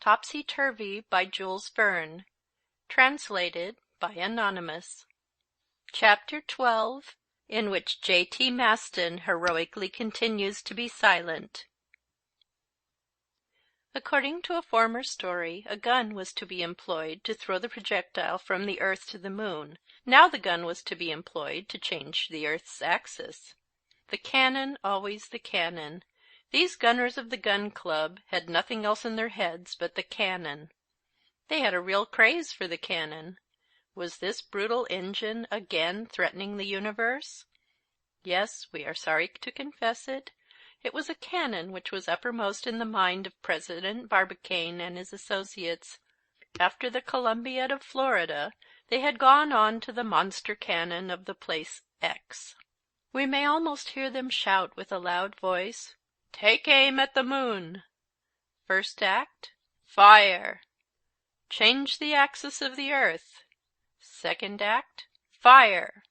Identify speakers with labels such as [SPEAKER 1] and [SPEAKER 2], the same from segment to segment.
[SPEAKER 1] Topsy-Turvy by Jules Verne. Translated by Anonymous. Chapter 12, in which J.T. Maston heroically continues to be silent. According to a former story, a gun was to be employed to throw the projectile from the earth to the moon. Now the gun was to be employed to change the earth's axis. The cannon, always the cannon. These gunners of the gun club had nothing else in their heads but the cannon. They had a real craze for the cannon. Was this brutal engine again threatening the universe? Yes, we are sorry to confess it. It was a cannon which was uppermost in the mind of President Barbicane and his associates. After the Columbiad of Florida, they had gone on to the monster cannon of the place X. We may almost hear them shout with a loud voice, "Take aim at the moon!" First act, fire! Change the axis of the earth. Second act, fire!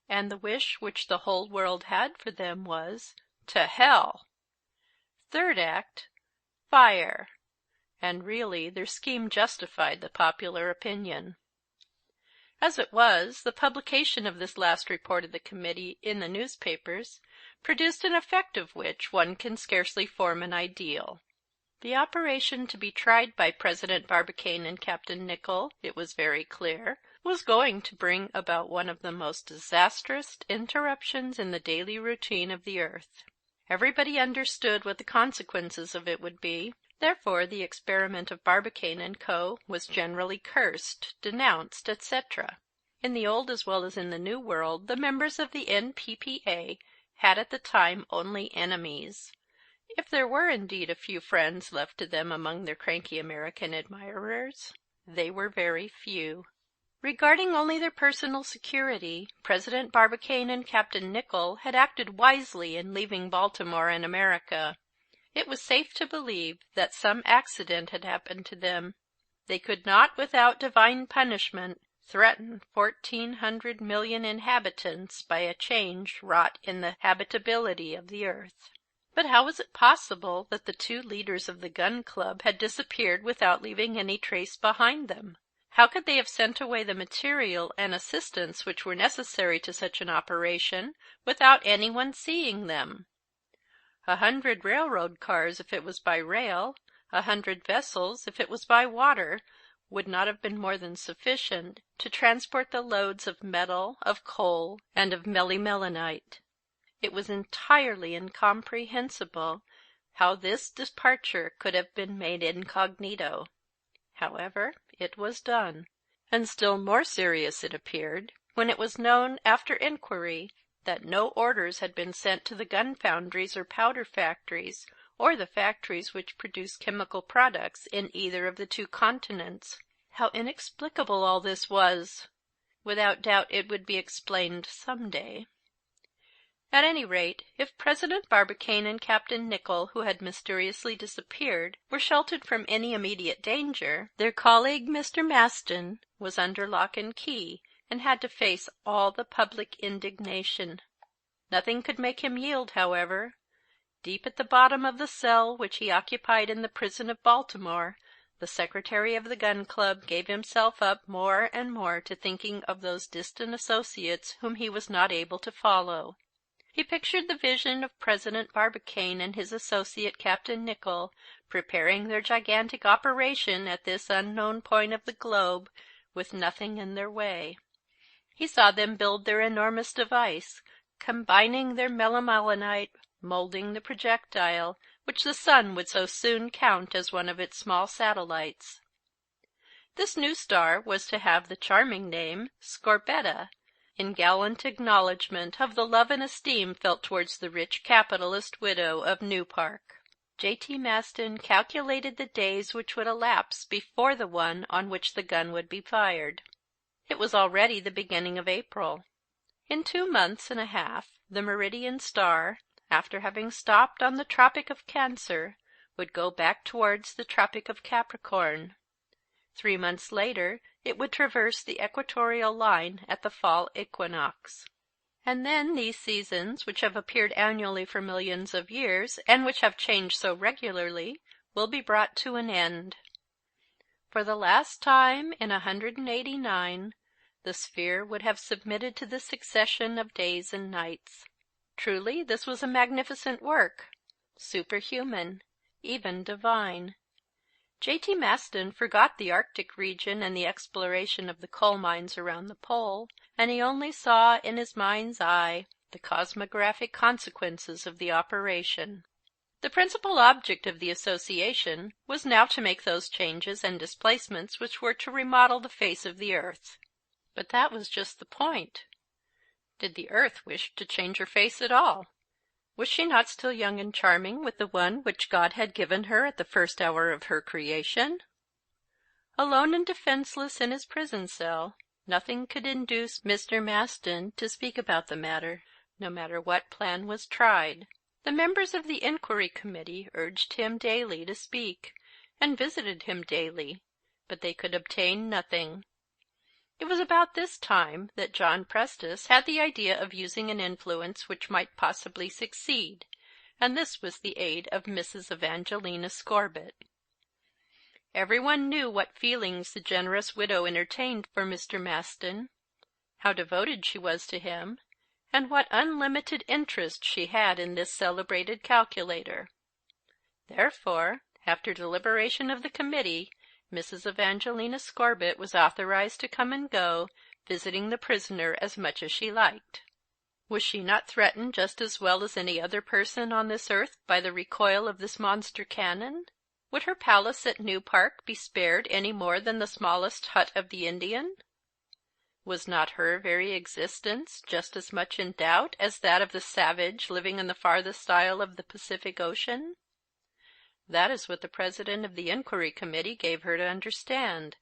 [SPEAKER 1] And the wish which the whole world had for them was, to hell! Third act, fire! And really their scheme justified the popular opinion. As it was, the publication of this last report of the committee in the newspapers produced an effect of which one can scarcely form an ideal. The operation to be tried by President Barbicane and Captain Nicholl, it was very clear, was going to bring about one of the most disastrous interruptions in the daily routine of the earth. Everybody understood what the consequences of it would be. Therefore the experiment of Barbicane and Co. was generally cursed, denounced, etc. In the Old as well as in the New World, the members of the N.P.P.A. had at the time only enemies. If there were indeed a few friends left to them among their cranky American admirers, they were very few. Regarding only their personal security, President Barbicane and Captain Nicholl had acted wisely in leaving Baltimore and America. It was safe to believe that some accident had happened to them. They could not without divine punishment threaten 1,400 million inhabitants by a change wrought in the habitability of the earth. But how was it possible that the two leaders of the gun club had disappeared without leaving any trace behind them? How could they have sent away the material and assistance which were necessary to such an operation without anyone seeing them? 100 railroad cars, if it was by rail, 100 vessels, if it was by water, would not have been more than sufficient to transport the loads of metal, of coal, and of melimelonite. It was entirely incomprehensible how this departure could have been made incognito. However, it was done, and still more serious it appeared when it was known after inquiry that no orders had been sent to the gun foundries or powder factories, or the factories which produce chemical products in either of the two continents. How inexplicable all this was! Without doubt it would be explained some day. At any rate, if President Barbicane and Captain Nicholl, who had mysteriously disappeared, were sheltered from any immediate danger, their colleague Mr. Maston was under lock and key, and had to face all the public indignation. Nothing could make him yield, however. Deep at the bottom of the cell which he occupied in the prison of Baltimore, the secretary of the gun club gave himself up more and more to thinking of those distant associates whom he was not able to follow. He pictured the vision of President Barbicane and his associate Captain Nicholl preparing their gigantic operation at this unknown point of the globe with nothing in their way. He saw them build their enormous device, combining their melimelonite, molding the projectile, which the sun would so soon count as one of its small satellites. This new star was to have the charming name Scorbetta, in gallant acknowledgment of the love and esteem felt towards the rich capitalist widow of New Park. J.T. Maston calculated the days which would elapse before the one on which the gun would be fired. It was already the beginning of April. In 2 months and a half, the meridian star, after having stopped on the Tropic of Cancer, would go back towards the Tropic of Capricorn. 3 months later, it would traverse the equatorial line at the fall equinox. And then these seasons, which have appeared annually for millions of years, and which have changed so regularly, will be brought to an end. For the last time in 189, the sphere would have submitted to the succession of days and nights. Truly, this was a magnificent work, superhuman, even divine. J.T. Maston forgot the Arctic region and the exploration of the coal mines around the pole, and he only saw in his mind's eye the cosmographic consequences of the operation. The principal object of the association was now to make those changes and displacements which were to remodel the face of the earth. But that was just the point. Did the earth wish to change her face at all? Was she not still young and charming with the one which God had given her at the first hour of her creation? Alone and defenseless in his prison cell, nothing could induce Mr. Maston to speak about the matter, no matter what plan was tried. The members of the inquiry committee urged him daily to speak, and visited him daily, but they could obtain nothing. It was about this time that John Prestus had the idea of using an influence which might possibly succeed, and this was the aid of Mrs. Evangelina Scorbitt. Everyone knew what feelings the generous widow entertained for Mr. Maston, how devoted she was to him, and what unlimited interest she had in this celebrated calculator. Therefore, after deliberation of the committee, Mrs. Evangelina Scorbitt was authorized to come and go, visiting the prisoner as much as she liked. Was she not threatened just as well as any other person on this earth by the recoil of this monster cannon? Would her palace at New Park be spared any more than the smallest hut of the Indian? Was not her very existence just as much in doubt as that of the savage living in the farthest isle of the Pacific Ocean? That is what the president of the inquiry committee gave her to understand,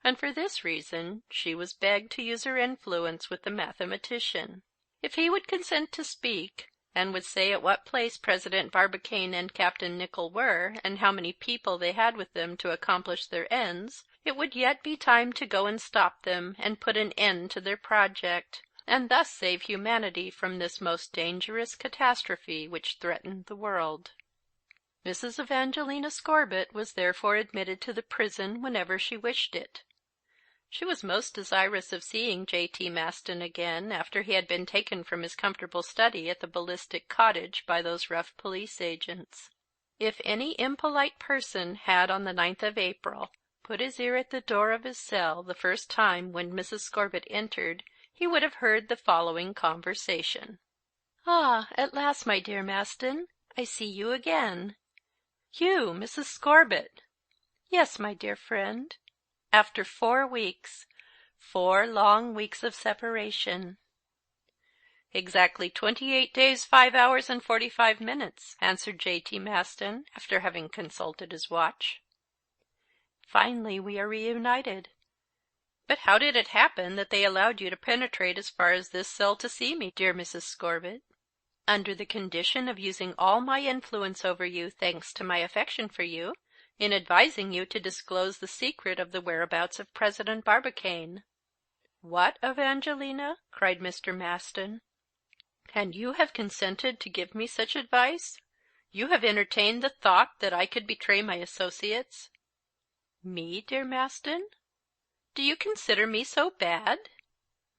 [SPEAKER 1] and for this reason she was begged to use her influence with the mathematician. If he would consent to speak, and would say at what place President Barbicane and Captain Nicholl were, and how many people they had with them to accomplish their ends, it would yet be time to go and stop them and put an end to their project, and thus save humanity from this most dangerous catastrophe which threatened the world. Mrs. Evangelina Scorbitt was therefore admitted to the prison whenever she wished it. She was most desirous of seeing J.T. Maston again after he had been taken from his comfortable study at the Ballistic Cottage by those rough police agents. If any impolite person had on the 9th of April put his ear at the door of his cell the first time when Mrs. Scorbitt entered, he would have heard the following conversation. "Ah, at last, my dear Maston, I see you again." "You, Mrs. Scorbitt?" "Yes, my dear friend. After 4 weeks, 4 long weeks of separation." "Exactly 28 days, 5 hours, and 45 minutes," answered J.T. Maston, after having consulted his watch. "Finally we are reunited." "But how did it happen that they allowed you to penetrate as far as this cell to see me, dear Mrs. Scorbitt?" "Under the condition of using all my influence over you, thanks to my affection for you, in advising you to disclose the secret of the whereabouts of President Barbicane." "What, Evangelina?" cried Mr. Maston. "And you have consented to give me such advice? You have entertained the thought that I could betray my associates?" "Me, dear Maston? Do you consider me so bad?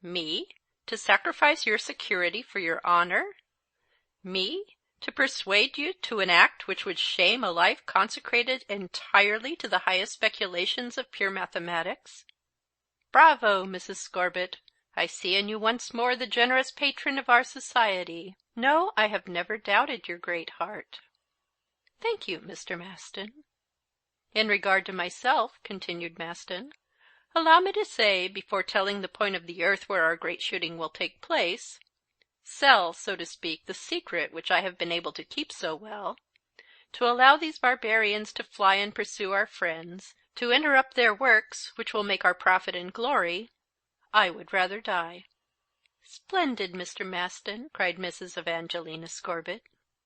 [SPEAKER 1] Me, to sacrifice your security for your honor? Me, to persuade you to an act which would shame a life consecrated entirely to the highest speculations of pure mathematics? Bravo, Mrs. Scorbitt! I see in you once more the generous patron of our society. No, I have never doubted your great heart." "Thank you, Mr. Maston." "In regard to myself," continued Maston, "allow me to say, before telling the point of the earth where our great shooting will take place, sell, so to speak, the secret which I have been able to keep so well, to allow these barbarians to fly and pursue our friends, to interrupt their works, which will make our profit and glory, I would rather die." "Splendid, Mr. Maston!" cried Mrs. Evangelina Scorbitt.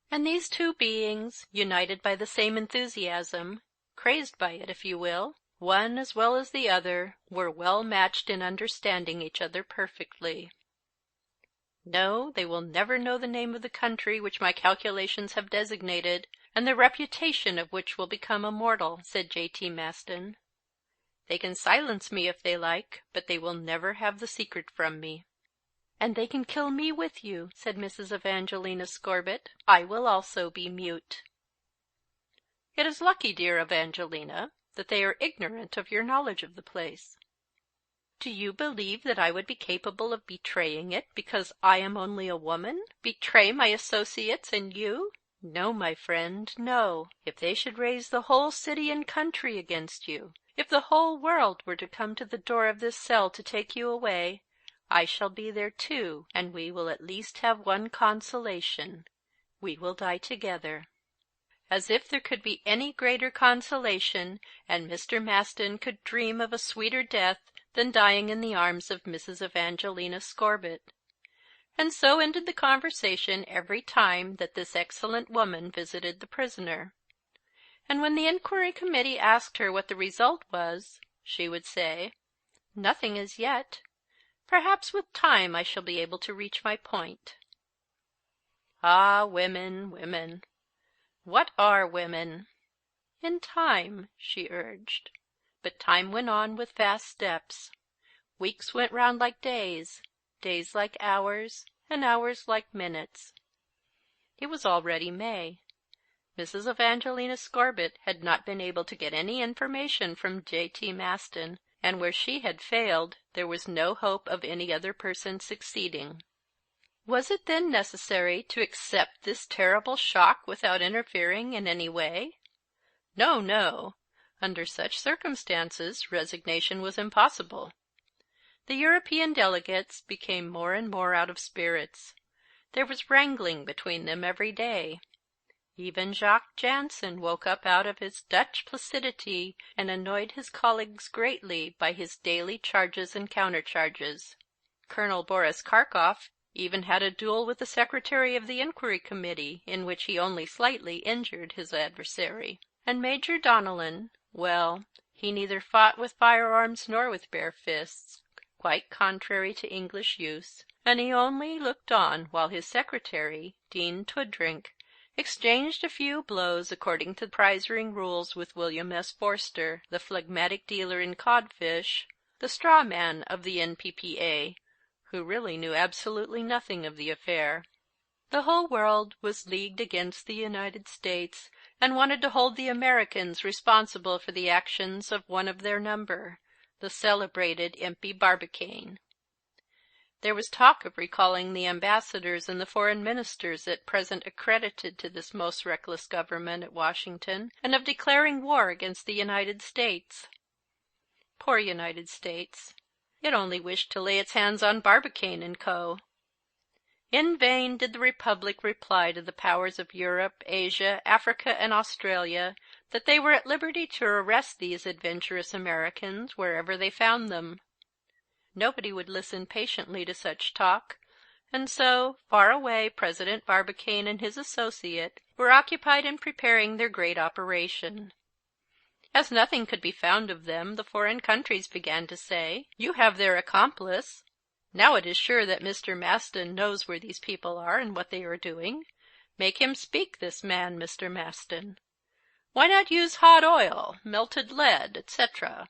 [SPEAKER 1] And these two beings, united by the same enthusiasm, crazed by it, if you will, one as well as the other, were well matched in understanding each other perfectly. "No, they will never know the name of the country which my calculations have designated, and the reputation of which will become immortal," said J.T. Maston. They can silence me if they like, but they will never have the secret from me." "And they can kill me with you," said Mrs. Evangelina Scorbitt. "I will also be mute." "It is lucky, dear Evangelina, that they are ignorant of your knowledge of the place." "Do you believe that I would be capable of betraying it because I am only a woman? Betray my associates and you? No, my friend, no. If they should raise the whole city and country against you, if the whole world were to come to the door of this cell to take you away, I shall be there too, and we will at least have one consolation. We will die together." As if there could be any greater consolation, and Mr. Maston could dream of a sweeter death than dying in the arms of Mrs. Evangelina Scorbitt. And so ended the conversation every time that this excellent woman visited the prisoner. And when the inquiry committee asked her what the result was, she would say, "Nothing as yet. Perhaps with time I shall be able to reach my point." Ah, women, women! What are women? "In time," she urged. But time went on with fast steps. Weeks went round like days, days like hours, and hours like minutes. It was already May. Mrs. Evangelina Scorbitt had not been able to get any information from J.T. Maston, and where she had failed, there was no hope of any other person succeeding. Was it then necessary to accept this terrible shock without interfering in any way? No, no. Under such circumstances, resignation was impossible. The European delegates became more and more out of spirits. There was wrangling between them every day. Even Jacques Jansen woke up out of his Dutch placidity and annoyed his colleagues greatly by his daily charges and countercharges. Colonel Boris Karkof even had a duel with the secretary of the inquiry committee, in which he only slightly injured his adversary. And Major Donellan, well, he neither fought with firearms nor with bare fists, quite contrary to English use, and he only looked on while his secretary, Dean Toodrink, exchanged a few blows according to prize-ring rules with William S. Forster, the phlegmatic dealer in codfish, the straw man of the N.P.P.A., who really knew absolutely nothing of the affair. The whole world was leagued against the United States, and wanted to hold the Americans responsible for the actions of one of their number, the celebrated Impey Barbicane. There was talk of recalling the ambassadors and the foreign ministers at present accredited to this most reckless government at Washington, and of declaring war against the United States. Poor United States! It only wished to lay its hands on Barbicane and Co. In vain did the Republic reply to the powers of Europe, Asia, Africa, and Australia that they were at liberty to arrest these adventurous Americans wherever they found them. Nobody would listen patiently to such talk, and so, far away, President Barbicane and his associate were occupied in preparing their great operation. As nothing could be found of them, the foreign countries began to say, "You have their accomplice. Now it is sure that Mr. Maston knows where these people are and what they are doing. Make him speak, this man, Mr. Maston. Why not use hot oil, melted lead, etc.?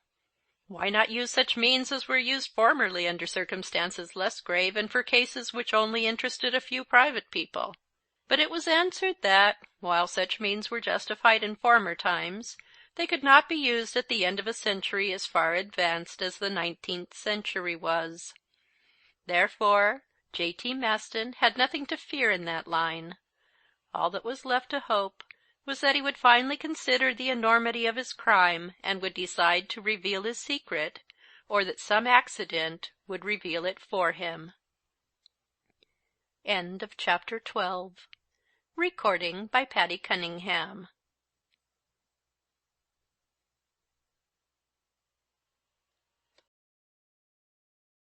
[SPEAKER 1] Why not use such means as were used formerly under circumstances less grave and for cases which only interested a few private people?" But it was answered that, while such means were justified in former times, they could not be used at the end of a century as far advanced as the 19th century was. Therefore, J.T. Maston had nothing to fear in that line. All that was left to hope was that he would finally consider the enormity of his crime and would decide to reveal his secret, or that some accident would reveal it for him. End of Chapter 12. Recording by Patty Cunningham.